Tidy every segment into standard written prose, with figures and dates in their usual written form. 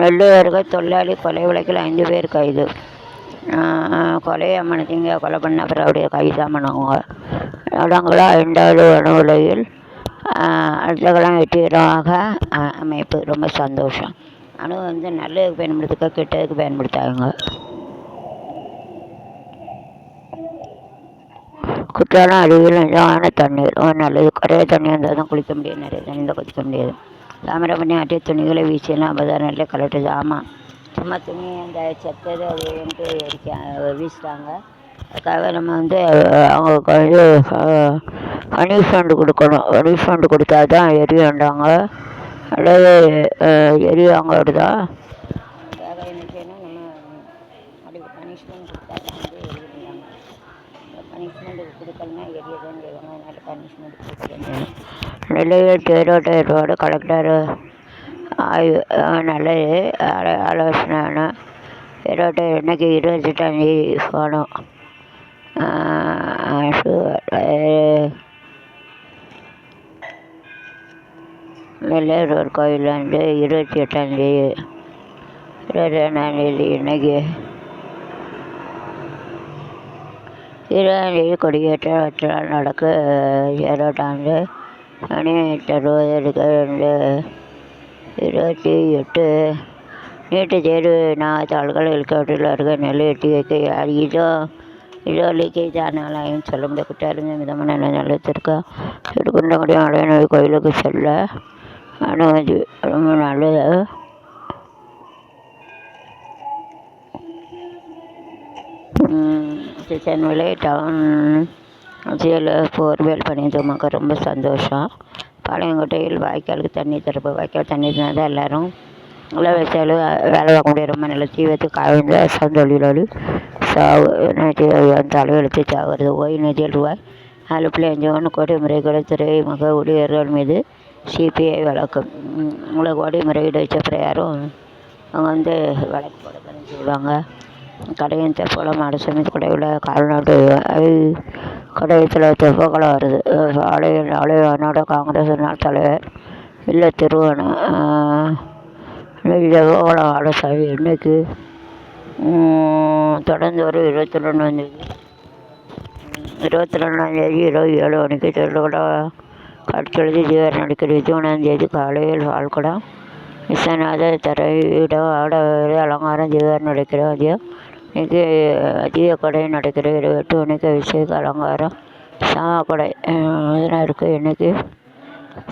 நெல்லையருகே தொழிலாளி கொலை வழக்கில் 5 பேர் கைது. கொலை அம்மனத்திங்க கொலை பண்ண அப்புறம் அப்படியே கைதான் பண்ணவங்க. இடங்களா 5வது அணு உலையில் அடுத்த காலம் வெற்றிகரமாக அமைப்பு. ரொம்ப சந்தோஷம். அணு நல்லதுக்கு பயன்படுத்துக்க, கெட்டதுக்கு பயன்படுத்தாங்க. குற்றாலம் அருவியில் நிஜமான தண்ணீர் நல்லது. குறைய தண்ணி வந்தால் தான் குளிக்க முடியாது, நிறைய தண்ணி தான் குளிக்க முடியாது. தாமிரபரணி ஆற்றிய துணிகளை வீசினா நல்ல கலட்டுது. ஆமாம், சும்மா துணி அந்த செத்தது அது வீசிட்டாங்க. அதுக்காக நம்ம அவங்களுக்கு பனிஷ்மெண்ட் கொடுக்கணும். பனிஷ்மெண்ட் கொடுத்தா தான் எரியாண்டாங்க, அல்லது எரியாங்க வருதா. அதுக்காக என்ன செய்யணும், நம்ம அப்படி பனிஷ்மெண்ட் கொடுத்தா தான் எரியுறாங்க. பனிஷ்மெண்ட் கொடுக்கலன்னா எரியதான் செய்வாங்க. அதனால் பனிஷ்மெண்ட் கொடுக்கணும். நெல்லையில் தேரோட்ட ஏற்பாடு கலெக்டர் ஆய்வு. நல்லது, ஆலோசனை. தேரோட்டம் இன்னைக்கு 28ஆம் தேதி போகணும். நெல்லையூர் கோயில் 28ஆம் தேதி 22ஆம் தேதி இன்னைக்கு 20ஆம் தேதி கொடியேற்றம் நடக்கு. தேரோட்டாண்டு மணி 8:60 28 நீட்டு தேர்வு தாள்கள் ஹெலிகாப்டரில் இருக்க நெல் எட்டி வைக்க இதோ லீக்கேஜ் ஆனாலும் சொல்ல முடியாது. குற்றாலம் மிதமான நிலத்திற்கு திருக்குன்றங்குடி மலையனூர் கோயிலுக்கு செல்ல அனுமதி. ரொம்ப நல்லது. சென்னையில் டவுன் போர்வெல் பண்ணியிருந்தோமாக்க ரொம்ப சந்தோஷம். பாளையங்கோட்டையில் வாய்க்காலுக்கு தண்ணி திறப்பு. வாய்க்கால் தண்ணி இருந்தால் தான் எல்லோரும் நல்லா விவசாயிகள் வேலை பார்க்க முடியும். ரொம்ப நல்ல தீவிரத்து காய்ந்த தொழிலாளி சாவு. தலையெழுத்து சாகுறது. ஓய்வூதியம் ரூபாய் 4.5 கோடி முறைகேடு. துறைமுக ஊழியர்கள் மீது சிபிஐ வழக்கு. 3 கோடி முறையீடு வச்ச அப்புறம் யாரும் அவங்க வழக்கு போடணும்னு சொல்லுவாங்க. கடையின் தெப்போல மாடு சமைத்து குடையுள்ள கால்நாட்டு கடையத்தில் தெப்பக்குளம் வருது. ஆலயோட காங்கிரஸ் நாள் தலைவர் இல்லை திருவண்ணம் தெப்பக்குளம் ஆலோசனை இன்னைக்கு தொடர்ந்து ஒரு 22ஆம் தேதி இரவு 7 மணிக்கு திருவிழா காட்சியெழுதி ஜீவர் நடிக்கிறது. 21ஆம் தேதி காலையில் பால்குடம் விஸ்வநாத தரையிடம் ஆட அலங்காரம் ஜீவர் நடிக்கிறது. இன்னைக்கு அதிக கொடை நடக்கிறது. 28 மணிக்கு அபிஷேக அலங்காரம் சாமக்கொடை அதெல்லாம் இருக்குது. இன்னைக்கு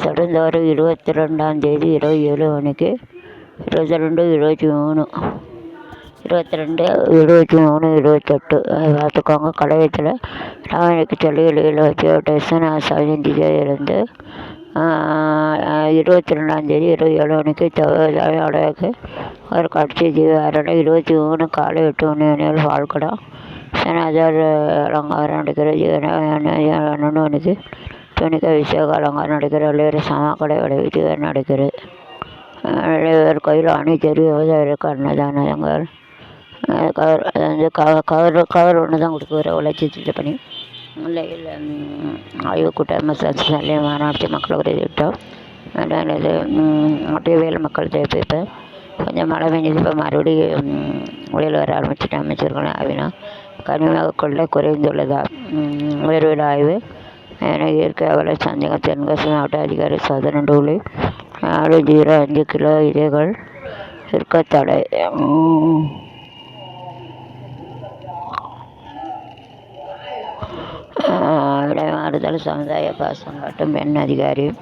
தொடர்ந்து ஒரு 22ஆம் தேதி இரவு 7 மணிக்கு 22, 23, 28 பார்த்துக்கோங்க. கடையத்தில் ராமனுக்கு சொல்லிகளில் வச்சு விஸ்வநாத சஜந்திஜா இருந்து 22ஆம் தேதி இரவு 7 மணிக்கு அடையாக்கு ஒரு காட்சி ஜீவாரணை. 23 காலை 8 மணி பால்குடம் விஸ்வநாதர் அலங்காரம் நடக்கிறது. 11 மணிக்கு துணிக்கு அபிஷேக அலங்காரம் நடக்கிறது. அல்லது சாமக்கடை விளைவிச்சு நடக்கிறது. கோயில் அணித்தேரி விவசாயிகளுக்கு அன்னதானங்கள். கவர் ஒன்று தான் கொடுக்குற வளர்ச்சி திட்டப்பணி. முல்லையில் ஆய்வுக்கூட்டம் மாநாட்டு மக்கள் உரை திட்டம். வேலை மக்கள் தேவை. இப்போ கொஞ்சம் மழை பெஞ்சது. இப்போ மறுபடியும் உடையில் வர ஆரம்பிச்சுட்டு அமைச்சர்கள் ஆவினா கனிம கொள்ளை குறைந்துள்ளதா. உயர்வில் ஆய்வு. இயற்கை அவளை சந்தேகம். தென்காசி மாவட்ட அதிகாரி சோதனை. 4.05 கிலோ விதைகள் இருக்க தடை. விலை மாறுதல் சமுதாய பாசம் காட்டும் பெண் அதிகாரி.